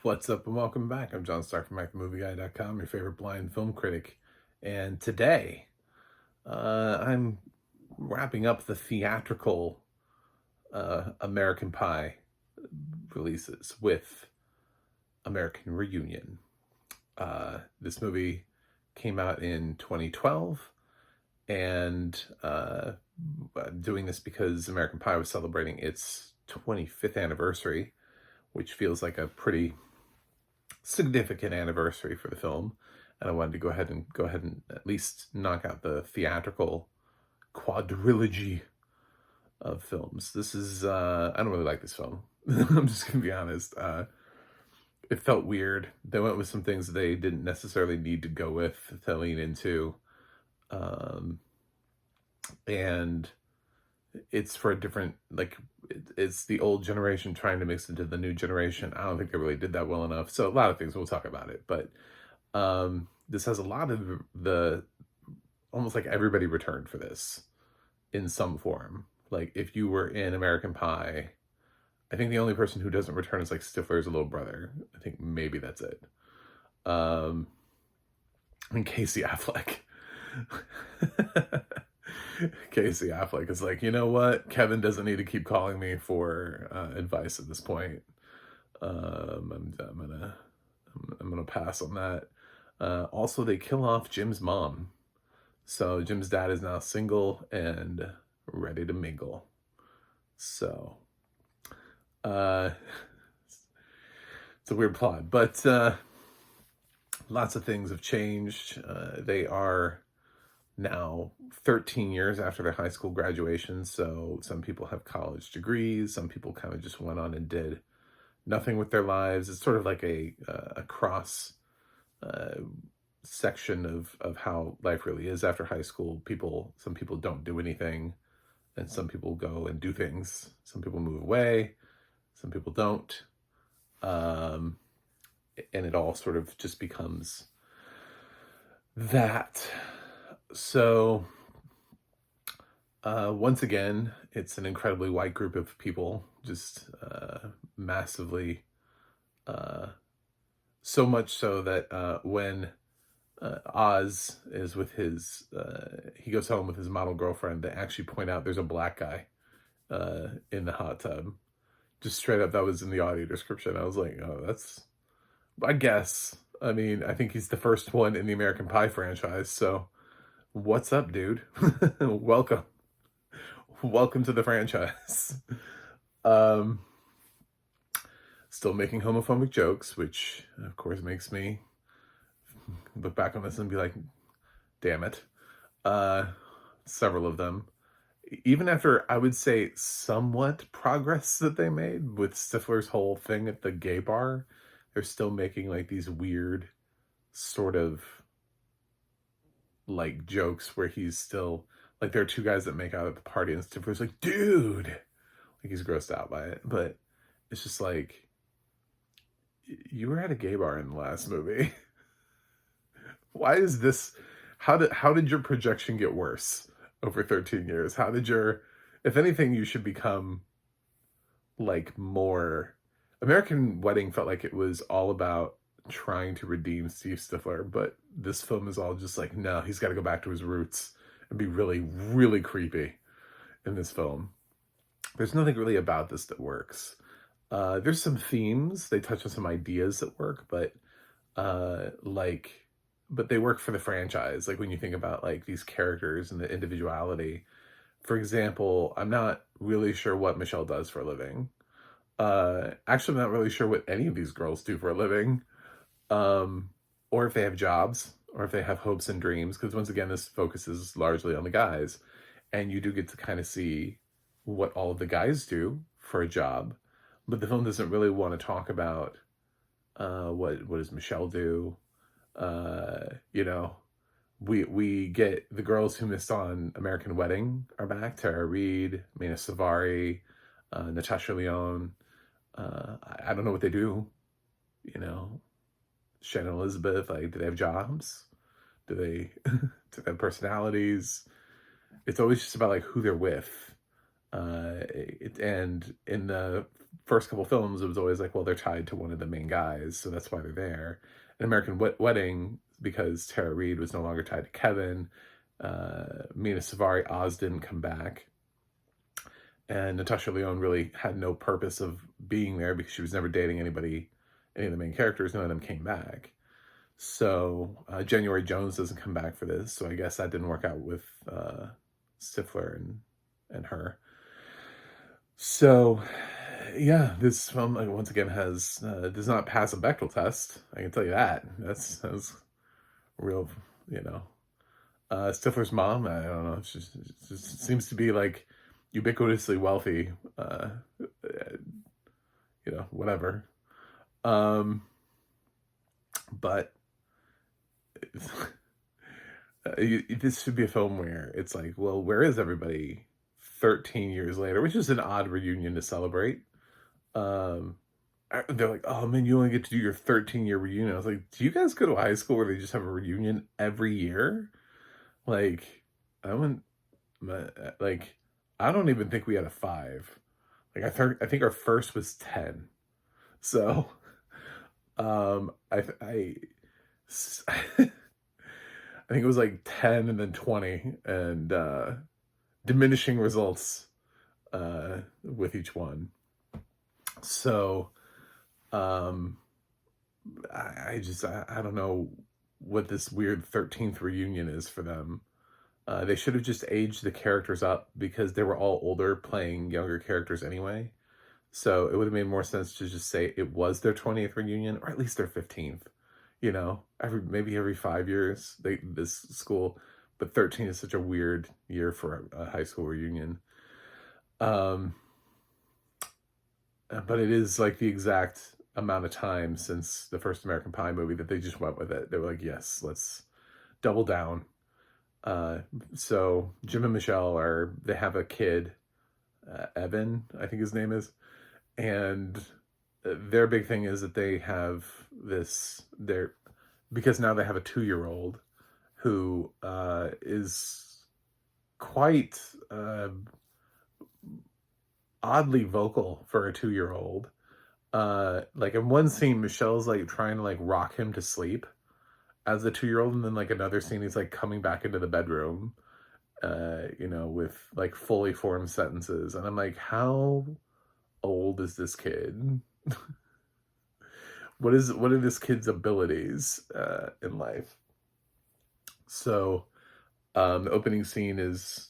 What's up and welcome back. I'm John Stark from MacTheMovieGuy.com, your favorite blind film critic. And today, I'm wrapping up the theatrical American Pie releases with American Reunion. This movie came out in 2012, and doing this because American Pie was celebrating its 25th anniversary, which feels like a pretty significant anniversary for the film, and I wanted to go ahead and at least knock out the theatrical quadrilogy of films. This is I don't really like this film. I'm just gonna be honest. It felt weird. They went with some things they didn't necessarily need to go with to lean into, um, and it's for a different, like, it's the old generation trying to mix into the new generation. I don't think they really did that well enough. So a lot of things, we'll talk about it, but this has a lot of the almost like everybody returned for this in some form. Like if you were in American Pie, I think the only person who doesn't return is like Stifler's little brother. I think maybe that's it. Um, and Casey Affleck. Casey Affleck is like, you know what? Kevin doesn't need to keep calling me for advice at this point. I'm gonna pass on that. Also, they kill off Jim's mom, so Jim's dad is now single and ready to mingle. So, uh, it's a weird plot, but lots of things have changed. They are now 13 years after their high school graduation, so some people have college degrees, some people kind of just went on and did nothing with their lives. It's sort of like a cross section of how life really is after high school. Some people don't do anything, and some people go and do things. Some people move away, some people don't, and it all sort of just becomes that. So once again, it's an incredibly white group of people, just massively, so much so that when Oz is with he goes home with his model girlfriend, they actually point out there's a black guy in the hot tub. Just straight up, that was in the audio description. I was like, oh, I guess. I mean, I think he's the first one in the American Pie franchise, so what's up, dude? Welcome. Welcome to the franchise. Um, Still making homophobic jokes, which of course makes me look back on this and be like, damn it. Several of them. Even after, I would say, somewhat progress that they made with Stifler's whole thing at the gay bar, they're still making like these weird sort of like jokes where he's still like, there are two guys that make out at the party and Stifler's like, dude, like he's grossed out by it. But it's just like, you were at a gay bar in the last movie. Why is this? How did your projection get worse over 13 years? How did if anything, you should become like more. American Wedding felt like it was all about trying to redeem Steve Stifler, but this film is all just like, no, he's got to go back to his roots and be really, really creepy in this film. There's nothing really about this that works. There's some themes, they touch on some ideas that work, but but they work for the franchise. Like when you think about like these characters and the individuality. For example, I'm not really sure what Michelle does for a living. Actually, I'm not really sure what any of these girls do for a living, or if they have jobs, or if they have hopes and dreams. Because once again, this focuses largely on the guys, and you do get to kind of see what all of the guys do for a job, but the film doesn't really want to talk about what does Michelle do. You know, we get the girls who missed on American Wedding are back. Tara Reid, Mena Savari, Natasha Lyonne. I don't know what they do. You know, Shannon Elizabeth. Like, do they have jobs? Do they have personalities? It's always just about like who they're with. And in the first couple films, it was always like, well, they're tied to one of the main guys, so that's why they're there. An American Wedding, because Tara Reid was no longer tied to Kevin, Mina Savari, Oz didn't come back, and Natasha Lyonne really had no purpose of being there because she was never dating anybody, any of the main characters. None of them came back. So January Jones doesn't come back for this, so I guess that didn't work out with Stifler and her. So yeah, this film once again has does not pass a Bechdel test. I can tell you that. That's real, you know. Stifler's mom, I don't know, she just seems to be like ubiquitously wealthy. You know, whatever. But this should be a film where it's like, well, where is everybody 13 years later, which is an odd reunion to celebrate. They're like, oh man, you only get to do your 13-year reunion. I was like, do you guys go to high school where they just have a reunion every year? Like, I went, like, I don't even think we had a 5. Like, I think our first was 10. So, I I think it was like 10 and then 20, and diminishing results with each one. So I don't know what this weird 13th reunion is for them. They should have just aged the characters up because they were all older playing younger characters anyway. So it would have made more sense to just say it was their 20th reunion, or at least their 15th. You know, maybe every 5 years this school, but 13 is such a weird year for a high school reunion. But it is like the exact amount of time since the first American Pie movie that they just went with it. They were like, yes, let's double down. So Jim and Michelle they have a kid, Evan, I think his name is, and their big thing is that they have because now they have a 2-year-old who is quite oddly vocal for a 2-year-old. Like in one scene, Michelle's like trying to like rock him to sleep as a 2-year-old, and then like another scene, he's like coming back into the bedroom, you know, with like fully formed sentences, and I'm like, how old is this kid? What are this kid's abilities in life? So the opening scene is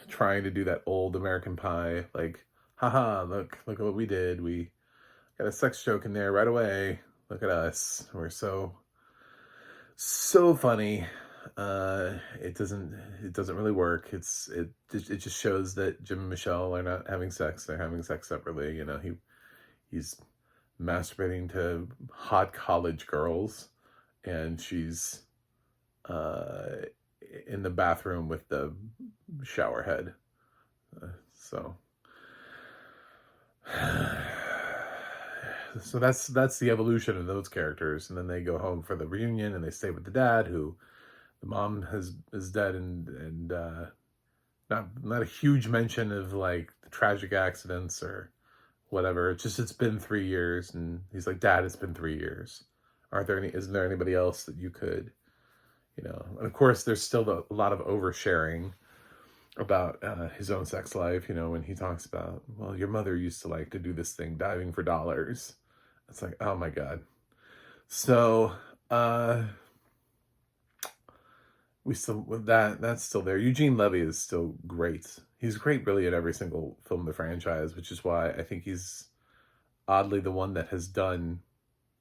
trying to do that old American Pie, like, haha, look at what we did. We got a sex joke in there right away. Look at us. We're so funny. It doesn't really work. It just shows that Jim and Michelle are not having sex. They're having sex separately. You know, he's masturbating to hot college girls, and she's in the bathroom with the shower head. So that's the evolution of those characters, and then they go home for the reunion, and they stay with the dad, who the mom is dead, and not a huge mention of like the tragic accidents or whatever. It's been 3 years, and he's like, Dad, it's been 3 years. Isn't there anybody else that you could, you know? And of course, there's still a lot of oversharing about his own sex life, you know, when he talks about, well, your mother used to like to do this thing, diving for dollars. It's like, oh my God. So that's still there. Eugene Levy is still great. He's great really in every single film in the franchise, which is why I think he's oddly the one that has done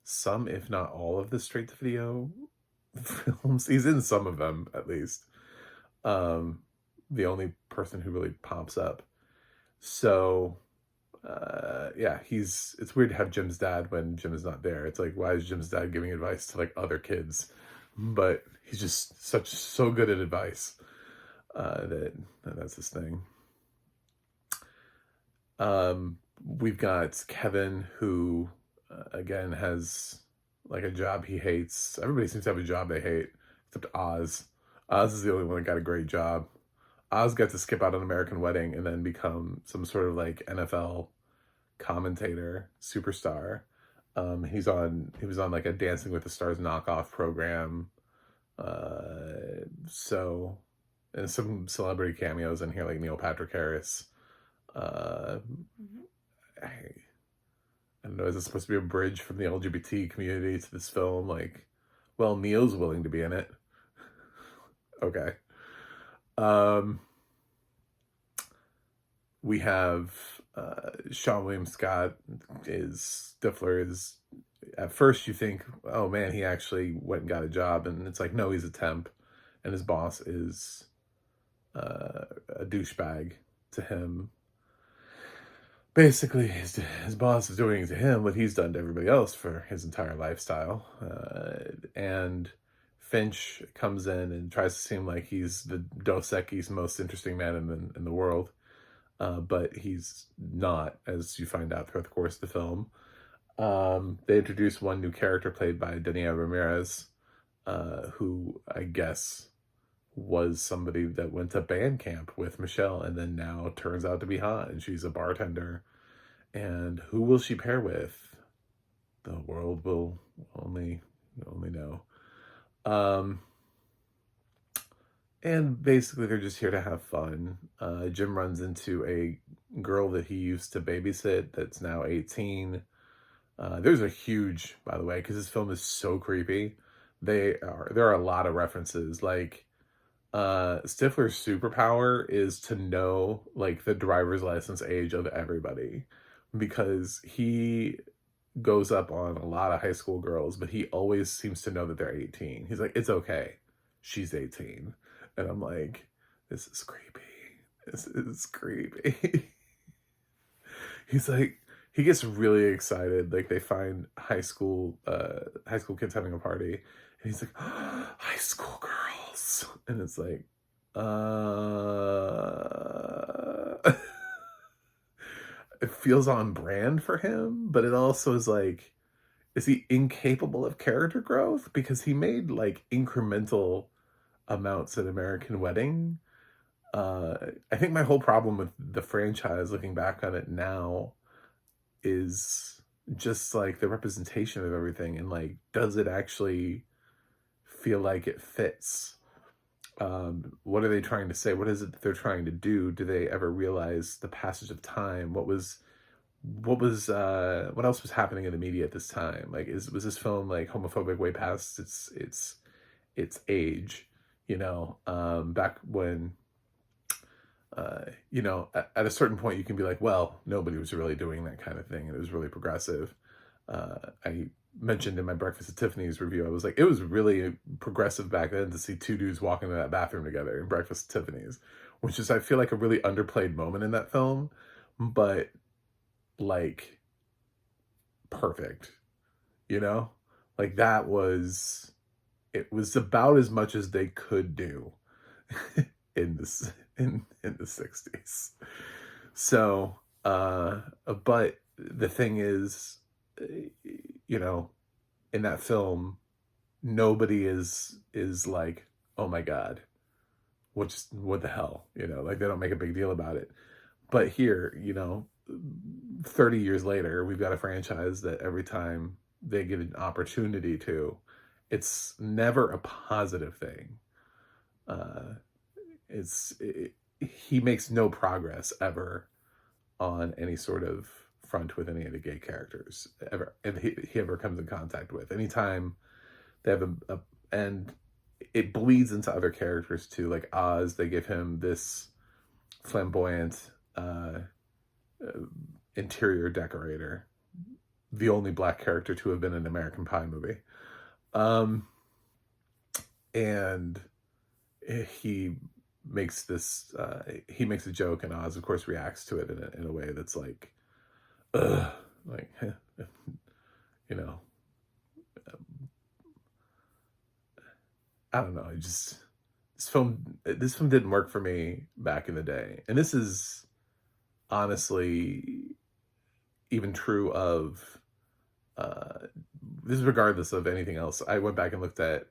some, if not all, of the straight-to-video films. He's in some of them, at least. The only person who really pops up. So, yeah, it's weird to have Jim's dad when Jim is not there. It's like, why is Jim's dad giving advice to like other kids? But he's just so good at advice that's his thing. We've got Kevin, who again has like a job he hates. Everybody seems to have a job they hate, except Oz. Oz is the only one that got a great job. Oz got to skip out on American Wedding and then become some sort of like NFL commentator, superstar. He was on like a Dancing with the Stars knockoff program. So, and some celebrity cameos in here, like Neil Patrick Harris. Uh, I, I don't know, is this supposed to be a bridge from the LGBT community to this film? Like, well, Neil's willing to be in it. Okay. Um, we have Sean William Scott is Stifler is, at first you think, oh man, he actually went and got a job, and it's like, no, he's a temp, and his boss is a douchebag to him. Basically, his boss is doing to him what he's done to everybody else for his entire lifestyle. And Finch comes in and tries to seem like he's the Dos Equis most interesting man in the world. But he's not, as you find out throughout the course of the film. They introduce one new character played by Dania Ramirez, who I guess was somebody that went to band camp with Michelle and then now turns out to be hot, and she's a bartender. And who will she pair with? The world will only know. And basically they're just here to have fun. Jim runs into a girl that he used to babysit that's now 18. There's a huge, by the way, because this film is so creepy. There are a lot of references. Like, Stifler's superpower is to know like the driver's license age of everybody, because he goes up on a lot of high school girls, but he always seems to know that they're 18. He's like, it's okay, she's 18. And I'm like, this is creepy. This is creepy. He's like, he gets really excited. Like, they find high school kids having a party, and he's like, oh, high school girls. And it's like, it feels on brand for him, but it also is like, is he incapable of character growth? Because he made like incremental amounts at American Wedding. I think my whole problem with the franchise, looking back on it now, is just like the representation of everything, and like, does it actually feel like it fits? What are they trying to say? What is it that they're trying to do? Do they ever realize the passage of time? What else was happening in the media at this time? Like, was this film like homophobic way past its age? Back when, at a certain point you can be like, well, nobody was really doing that kind of thing, and it was really progressive. I mentioned in my Breakfast at Tiffany's review, I was like, it was really progressive back then to see two dudes walk into that bathroom together in Breakfast at Tiffany's, which is, I feel like, a really underplayed moment in that film, but like perfect, like that was, it was about as much as they could do in the 60s. So, but the thing is, in that film, nobody is like, oh my God, what the hell, like, they don't make a big deal about it. But here, 30 years later, we've got a franchise that every time they get an opportunity to, it's never a positive thing. He makes no progress ever on any sort of front with any of the gay characters ever, and he ever comes in contact with. Anytime they have and it bleeds into other characters too. Like Oz, they give him this flamboyant interior decorator, the only black character to have been in an American Pie movie. And he makes a joke, and Oz, of course, reacts to it in a way that's like, ugh, like, I don't know. This film didn't work for me back in the day, and this is honestly even true of this is regardless of anything else. I went back and looked at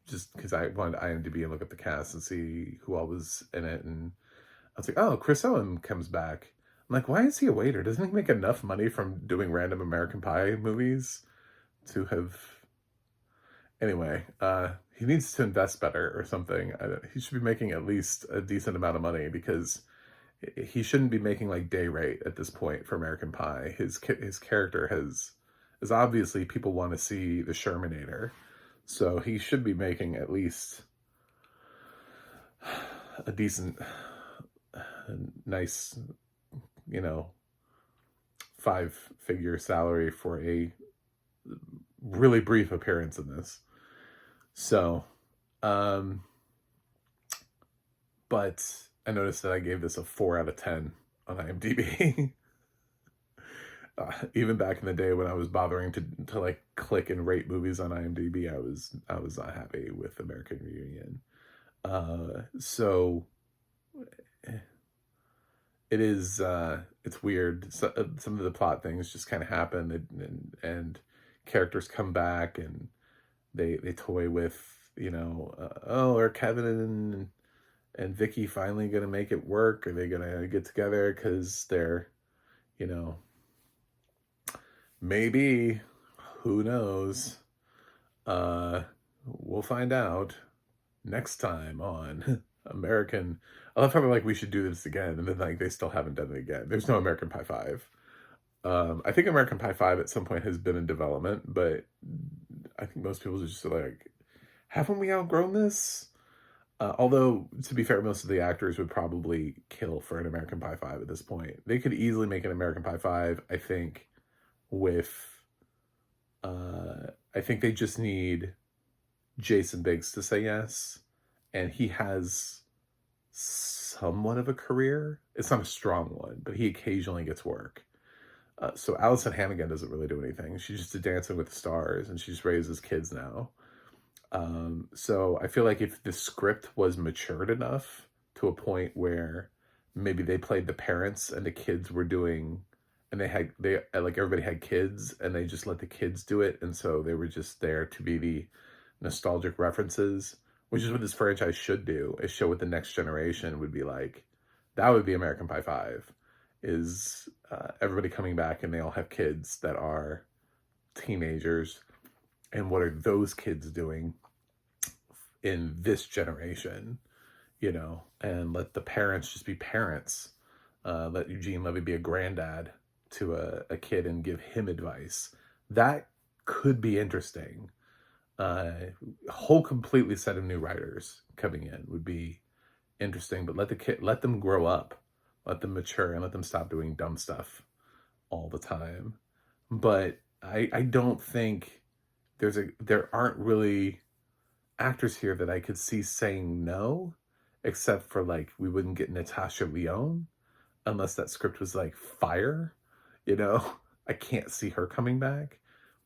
just because I wanted IMDb and look at the cast and see who all was in it. And I was like, oh, Chris Owen comes back. I'm like, why is he a waiter? Doesn't he make enough money from doing random American Pie movies to have... Anyway, he needs to invest better or something. He should be making at least a decent amount of money, because he shouldn't be making like day rate at this point for American Pie. His character is obviously, people want to see the Shermanator, so he should be making at least a decent, nice, 5-figure salary for a really brief appearance in this. So, but I noticed that I gave this a 4 out of 10 on IMDb. Even back in the day when I was bothering to like click and rate movies on IMDb, I was not happy with American Reunion. So it is, it's weird. So, some of the plot things just kind of happen, and characters come back and they toy with, oh, are Kevin and Vicky finally gonna make it work? Are they gonna get together? Because they're, maybe, who knows? We'll find out next time on American... I love how they're like, we should do this again, and then like they still haven't done it again. There's no American Pie 5. I think American Pie 5 at some point has been in development, but I think most people are just like, haven't we outgrown this? Although, to be fair, most of the actors would probably kill for an American Pie 5 at this point. They could easily make an American Pie 5, I think, with... I think they just need Jason Biggs to say yes, and he has somewhat of a career. It's not a strong one, but he occasionally gets work. So Allison Hannigan doesn't really do anything. She's just a Dancing with the Stars, and she just raises kids now. So I feel like if the script was matured enough to a point where maybe they played the parents and the kids were doing, and they like everybody had kids and they just let the kids do it, and so they were just there to be the nostalgic references, which is what this franchise should do, is show what the next generation would be like. That would be American Pie 5, is everybody coming back and they all have kids that are teenagers, and what are those kids doing in this generation, and let the parents just be parents. Let Eugene Levy be a granddad to a kid and give him advice. That could be interesting. Whole completely set of new writers coming in would be interesting, but let them grow up, let them mature, and let them stop doing dumb stuff all the time. But I don't think there aren't really actors here that I could see saying no, except for like, we wouldn't get Natasha Lyonne unless that script was like fire. I can't see her coming back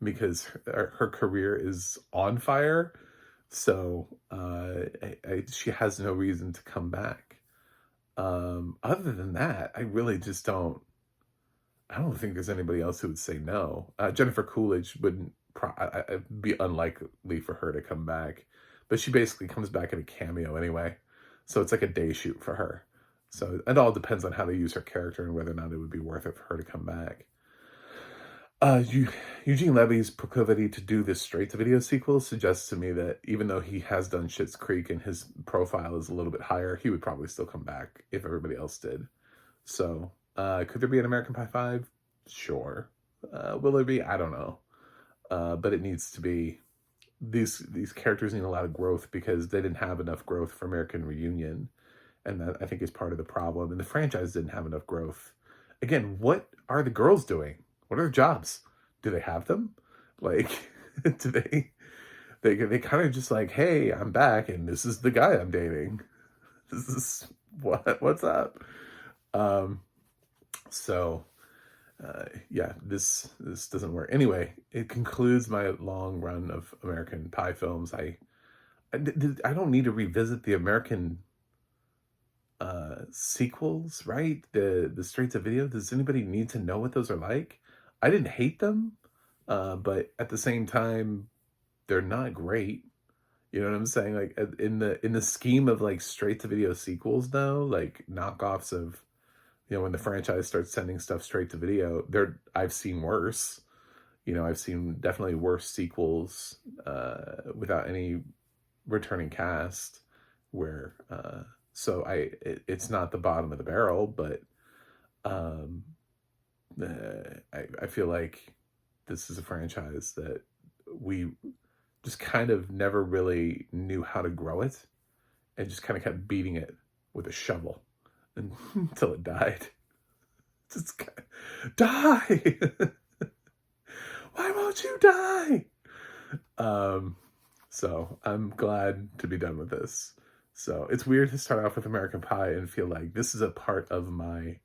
because her career is on fire. So she has no reason to come back. Other than that, I really just don't think there's anybody else who would say no. Jennifer Coolidge wouldn't be unlikely for her to come back, but she basically comes back in a cameo anyway. So it's like a day shoot for her. So it all depends on how they use her character and whether or not it would be worth it for her to come back. Eugene Levy's proclivity to do this straight-to-video sequel suggests to me that even though he has done Schitt's Creek and his profile is a little bit higher, he would probably still come back if everybody else did. So, could there be an American Pie 5? Sure. Will there be? I don't know. But it needs to be... These characters need a lot of growth because they didn't have enough growth for American Reunion. And that, I think, is part of the problem. And the franchise didn't have enough growth. Again, what are the girls doing? What are their jobs? Do they have them? Like, do they kind of just like, hey, I'm back and this is the guy I'm dating. This is what's up? Yeah, this doesn't work. Anyway, it concludes my long run of American Pie films. I don't need to revisit the American sequels, right? The straight to video. Does anybody need to know what those are like? I didn't hate them, but at the same time, they're not great. You know what I'm saying? Like in the scheme of like straight to video sequels though, like knockoffs of, you know, when the franchise starts sending stuff straight to video, I've seen worse. You know, I've seen definitely worse sequels without any returning cast where so it's not the bottom of the barrel, but um I feel like this is a franchise that we just kind of never really knew how to grow it and just kind of kept beating it with a shovel until it died. Just die. Why won't you die? So I'm glad to be done with this. So it's weird to start off with American Pie and feel like this is a part of my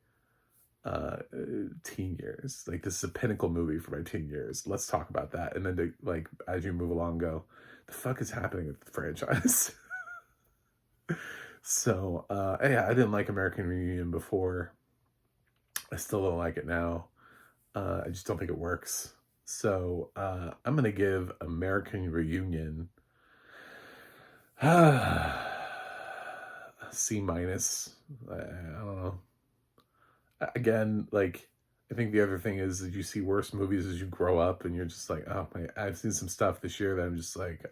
teen years. Like this is a pinnacle movie for my teen years. Let's talk about that. And then to, like, as you move along, go, the fuck is happening with the franchise? So yeah, I didn't like American Reunion before. I still don't like it now. I just don't think it works. So I'm gonna give American Reunion C minus. I don't know. Again, like, I think the other thing is that you see worse movies as you grow up, and you're just like, oh my, I've seen some stuff this year that I'm just like,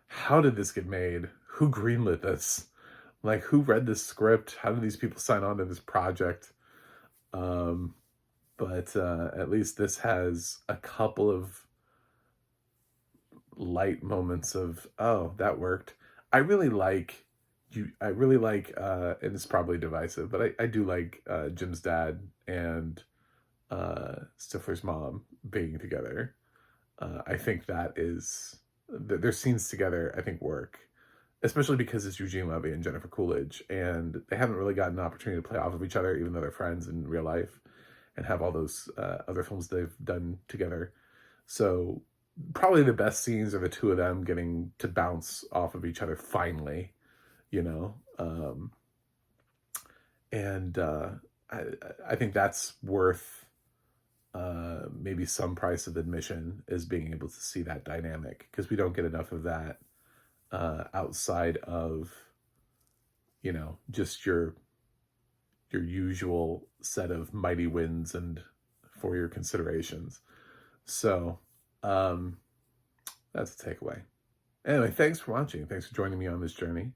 how did this get made? Who greenlit this? Like, who read this script? How did these people sign on to this project? But at least this has a couple of light moments of, oh, that worked. I really like and it's probably divisive, but I do like Jim's dad and Stifler's mom being together. I think that is their scenes together, I think, work, especially because it's Eugene Levy and Jennifer Coolidge, and they haven't really gotten an opportunity to play off of each other, even though they're friends in real life and have all those other films they've done together. So probably the best scenes are the two of them getting to bounce off of each other finally, you know. And I think that's worth maybe some price of admission, is being able to see that dynamic, because we don't get enough of that outside of, you know, just your usual set of mighty wins and for your considerations. So that's a takeaway. Anyway, thanks for watching. Thanks for joining me on this journey.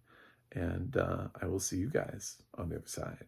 And I will see you guys on the other side.